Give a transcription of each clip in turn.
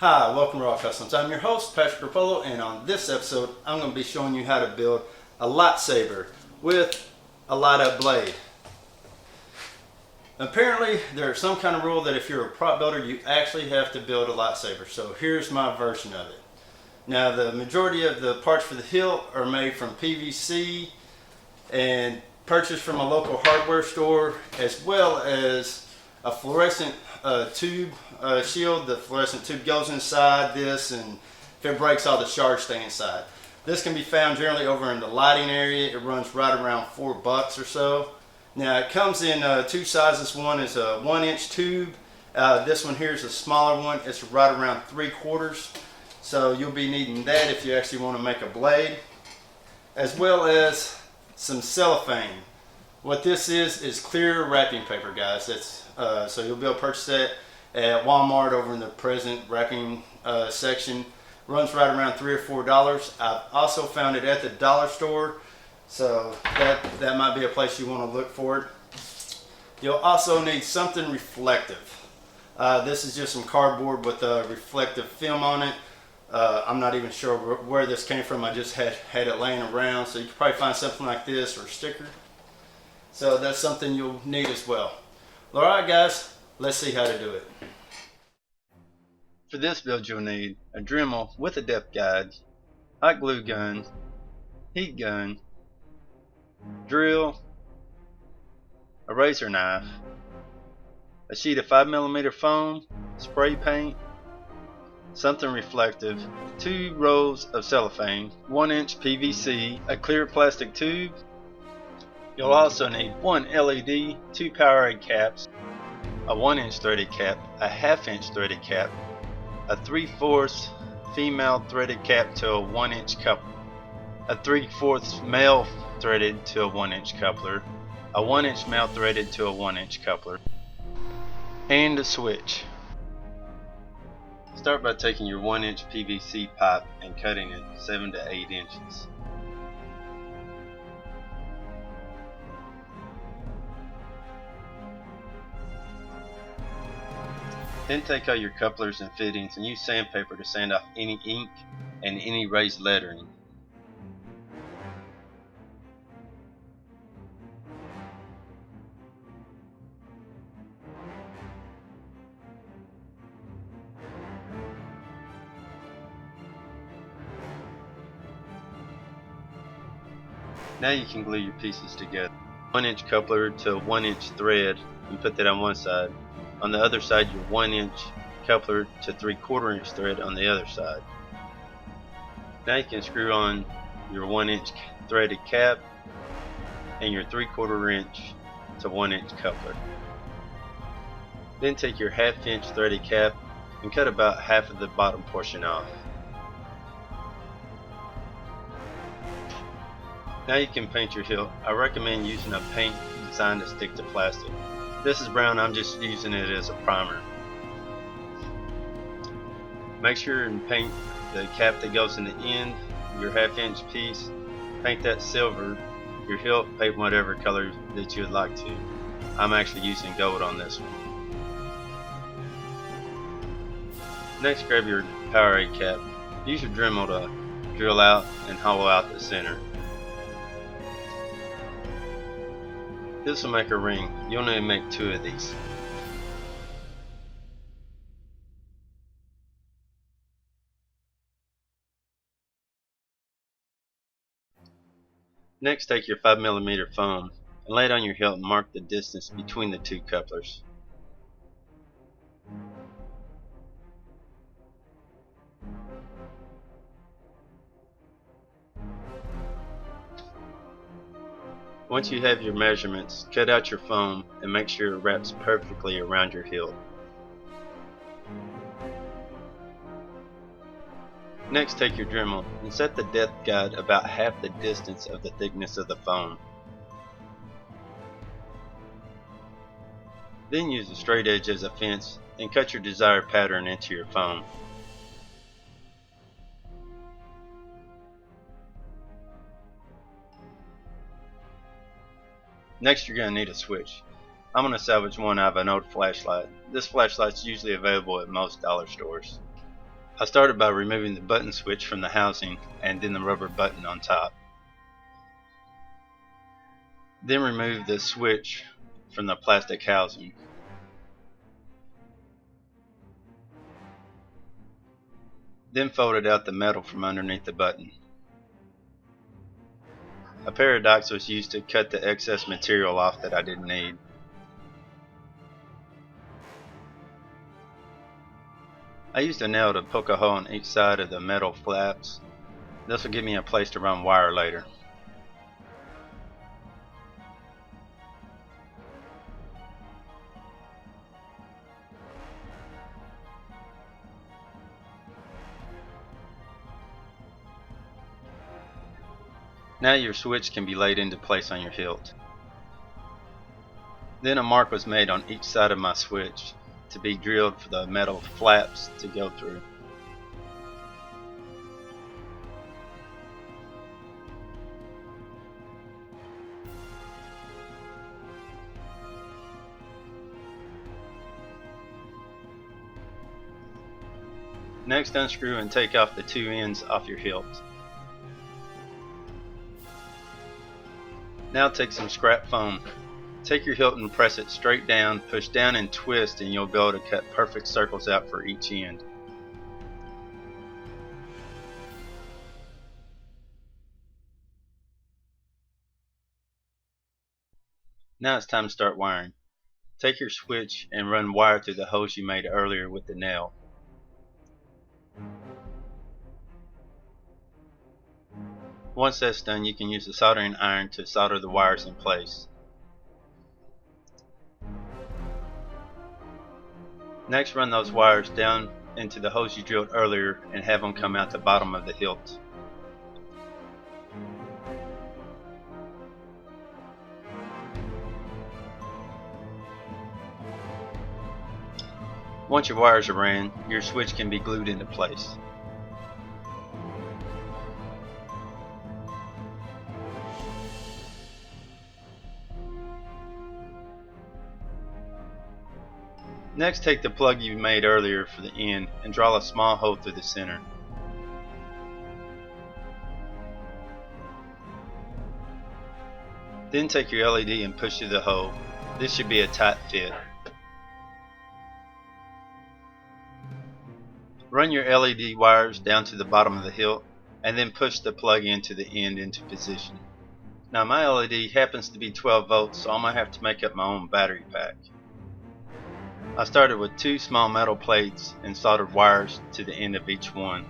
Hi, welcome to Raw Customs. I'm your host, Patrick Rapolo, and on this episode, I'm going to be showing you how to build a lightsaber with a light-up blade. Apparently, there's some kind of rule that if you're a prop builder, you actually have to build a lightsaber. So here's my version of it. Now, the majority of the parts for the hilt are made from PVC and purchased from a local hardware store, as well as a fluorescent tube shield. The fluorescent tube goes inside this, and if it breaks, all the shards stay inside. This can be found generally over in the lighting area. It runs right around $4 or so. Now it comes in two sizes. One is a 1-inch tube. This one here is a smaller one. It's right around 3/4. So you'll be needing that if you actually want to make a blade, as well as some cellophane. What this is clear wrapping paper, guys. That's so you'll be able to purchase that at Walmart over in the present wrapping section. Runs right around $3 or $4. I've also found it at the dollar store, so that might be a place you want to look for it. You'll also need something reflective. This is just some cardboard with a reflective film on it. I'm not even sure where this came from. I just had it laying around, so you can probably find something like this or a sticker. So that's something you'll need as well. Alright guys, let's see how to do it. For this build you'll need a Dremel with a depth guide, hot glue gun, heat gun, drill, a razor knife, a sheet of 5mm foam, spray paint, something reflective, 2 rolls of cellophane, 1-inch PVC, a clear plastic tube. You'll also need 1 LED, 2 POWERADE caps, a 1-inch threaded cap, a 1/2-inch threaded cap, a 3/4 female threaded cap to a 1-inch coupler, a 3/4 male threaded to a 1-inch coupler, a 1-inch male threaded to a 1-inch coupler, and a switch. Start by taking your 1-inch PVC pipe and cutting it 7 to 8 inches. Then take out your couplers and fittings and use sandpaper to sand off any ink and any raised lettering. Now you can glue your pieces together. 1-inch coupler to a 1-inch thread and put that on one side. On the other side, your 1-inch coupler to 3/4 inch thread on the other side. Now you can screw on your 1-inch threaded cap and your 3/4 inch to 1-inch coupler. Then take your 1/2-inch threaded cap and cut about half of the bottom portion off. Now you can paint your hilt. I recommend using a paint designed to stick to plastic. This is brown, I'm just using it as a primer. Make sure and paint the cap that goes in the end, your 1/2-inch piece. Paint that silver. Your hilt, paint whatever color that you would like to. I'm actually using gold on this one. Next, grab your POWERADE cap. Use your Dremel to drill out and hollow out the center. This will make a ring. You'll need to make 2 of these. Next, take your 5mm foam and lay it on your hilt and mark the distance between the 2 couplers. Once you have your measurements, cut out your foam and make sure it wraps perfectly around your hilt. Next, take your Dremel and set the depth guide about half the distance of the thickness of the foam. Then use a straight edge as a fence and cut your desired pattern into your foam. Next, you're going to need a switch. I'm going to salvage one out of an old flashlight. This flashlight's usually available at most dollar stores. I started by removing the button switch from the housing and then the rubber button on top. Then remove the switch from the plastic housing. Then folded out the metal from underneath the button. A pair of dies was used to cut the excess material off that I didn't need. I used a nail to poke a hole in each side of the metal flaps. This will give me a place to run wire later. Now your switch can be laid into place on your hilt. Then a mark was made on each side of my switch to be drilled for the metal flaps to go through. Next, unscrew and take off the two ends off your hilt. Now take some scrap foam. Take your hilt and press it straight down, push down and twist, and you'll be able to cut perfect circles out for each end. Now it's time to start wiring. Take your switch and run wire through the holes you made earlier with the nail. Once that's done, you can use the soldering iron to solder the wires in place. Next, run those wires down into the holes you drilled earlier and have them come out the bottom of the hilt. Once your wires are ran, your switch can be glued into place. Next, take the plug you made earlier for the end and draw a small hole through the center. Then take your LED and push through the hole. This should be a tight fit. Run your LED wires down to the bottom of the hilt and then push the plug into the end into position. Now my LED happens to be 12 volts, so I'm going to have to make up my own battery pack. I started with two small metal plates and soldered wires to the end of each one.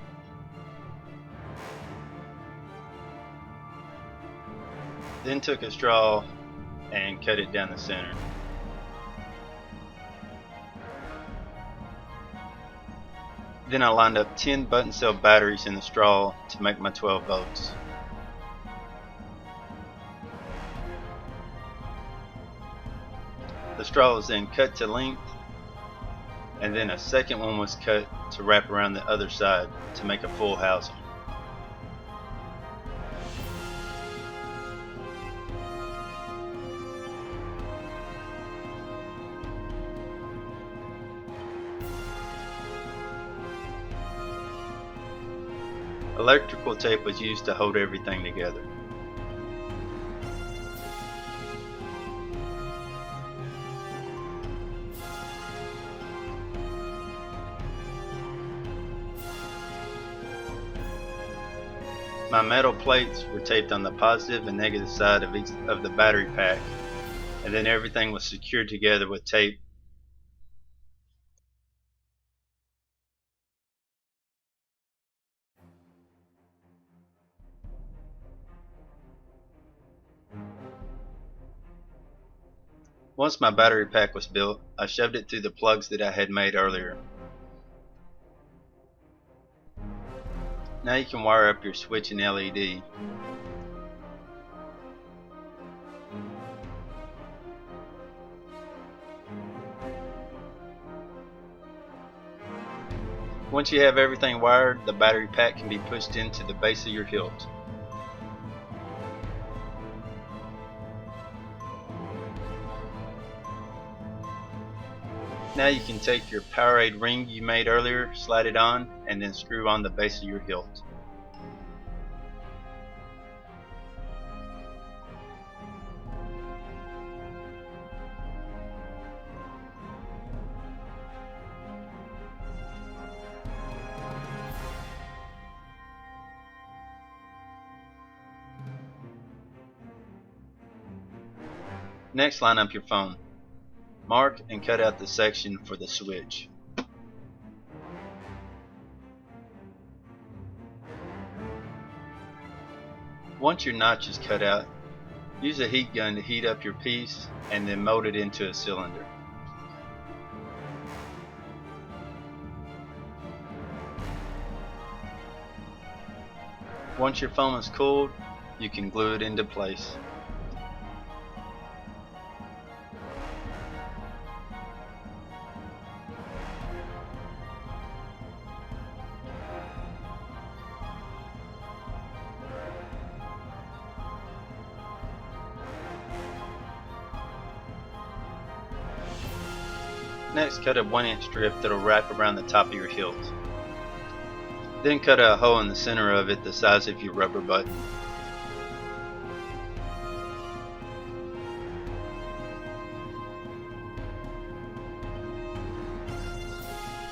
Then took a straw and cut it down the center. Then I lined up 10 button cell batteries in the straw to make my 12 volts. The straw was then cut to length, and then a second one was cut to wrap around the other side to make a full housing. Electrical tape was used to hold everything together. My metal plates were taped on the positive and negative side of each of the battery pack, and then everything was secured together with tape. Once my battery pack was built, I shoved it through the plugs that I had made earlier. Now you can wire up your switch and LED. Once you have everything wired, the battery pack can be pushed into the base of your hilt. Now you can take your POWERADE ring you made earlier, slide it on, and then screw on the base of your hilt. Next, line up your phone. Mark and cut out the section for the switch. Once your notch is cut out, use a heat gun to heat up your piece and then mold it into a cylinder. Once your foam is cooled, you can glue it into place. Next, cut a 1-inch strip that will wrap around the top of your hilt. Then cut a hole in the center of it the size of your rubber button.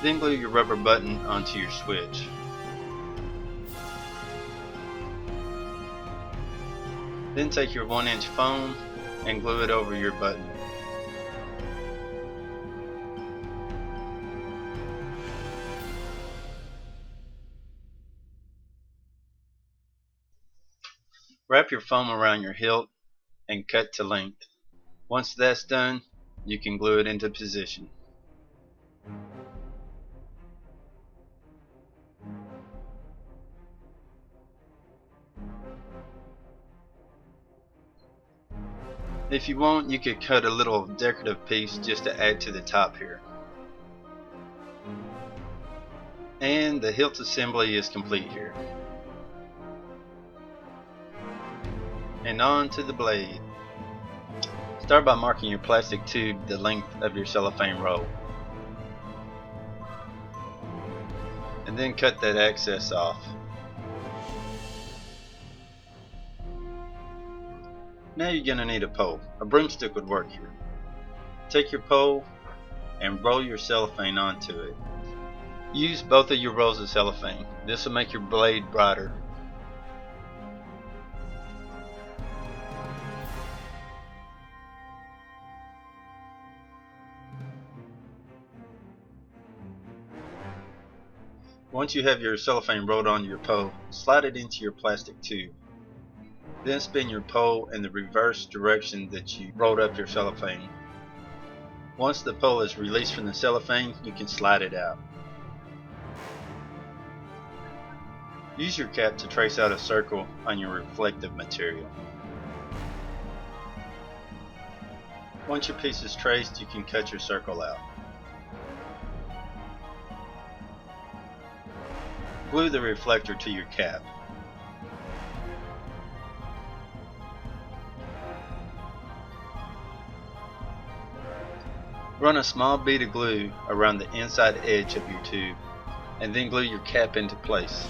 Then glue your rubber button onto your switch. Then take your 1-inch foam and glue it over your button. Wrap your foam around your hilt and cut to length. Once that's done, you can glue it into position. If you want, you could cut a little decorative piece just to add to the top here. And the hilt assembly is complete here. And on to the blade. Start by marking your plastic tube the length of your cellophane roll. And then cut that excess off. Now you're going to need a pole. A broomstick would work here. Take your pole and roll your cellophane onto it. Use both of your rolls of cellophane. This will make your blade brighter. Once you have your cellophane rolled onto your pole, slide it into your plastic tube. Then spin your pole in the reverse direction that you rolled up your cellophane. Once the pole is released from the cellophane, you can slide it out. Use your cap to trace out a circle on your reflective material. Once your piece is traced, you can cut your circle out. Glue the reflector to your cap. Run a small bead of glue around the inside edge of your tube and then glue your cap into place.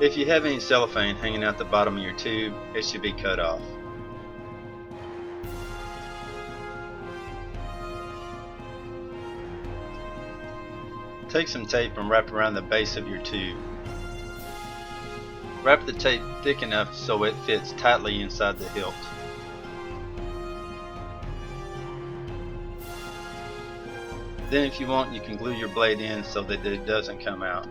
If you have any cellophane hanging out the bottom of your tube, it should be cut off. Take some tape and wrap around the base of your tube. Wrap the tape thick enough so it fits tightly inside the hilt. Then if you want, you can glue your blade in so that it doesn't come out.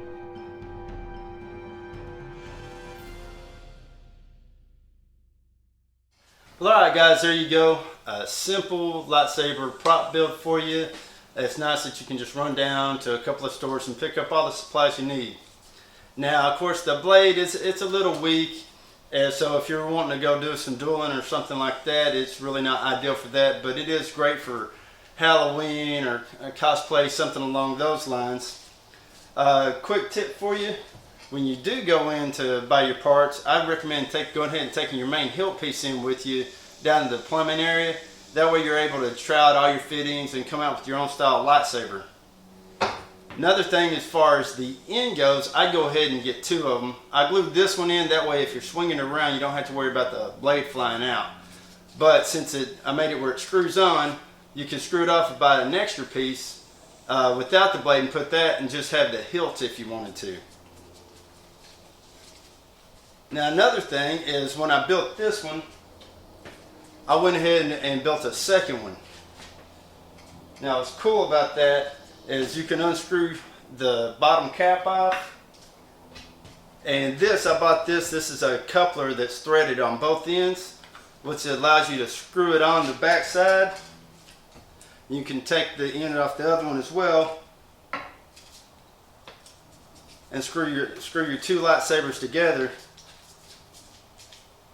Well, alright guys, there you go. A simple lightsaber prop build for you. It's nice that you can just run down to a couple of stores and pick up all the supplies you need. Now, of course, the blade it's a little weak, and so if you're wanting to go do some dueling or something like that, it's really not ideal for that, but it is great for Halloween or cosplay, something along those lines. Quick tip for you: when you do go in to buy your parts, I'd recommend going ahead and taking your main hilt piece in with you down to the plumbing area. That way you're able to try out all your fittings and come out with your own style lightsaber. Another thing as far as the end goes, I go ahead and get 2 of them. I glued this one in, that way if you're swinging it around you don't have to worry about the blade flying out. But since I made it where it screws on, you can screw it off by an extra piece without the blade and put that and just have the hilt if you wanted to. Now another thing is when I built this one, I went ahead and built a second one. Now what's cool about that is you can unscrew the bottom cap off. And this, I bought this is a coupler that's threaded on both ends, which allows you to screw it on the back side. You can take the end off the other one as well and screw your 2 lightsabers together,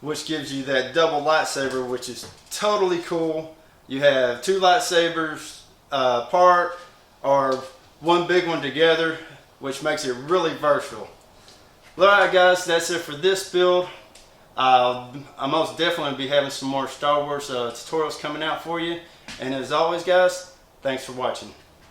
which gives you that double lightsaber, which is totally cool. You have 2 lightsabers apart or one big one together, which makes it really versatile. Alright guys, that's it for this build. I'll most definitely be having some more Star Wars tutorials coming out for you. And as always guys, thanks for watching.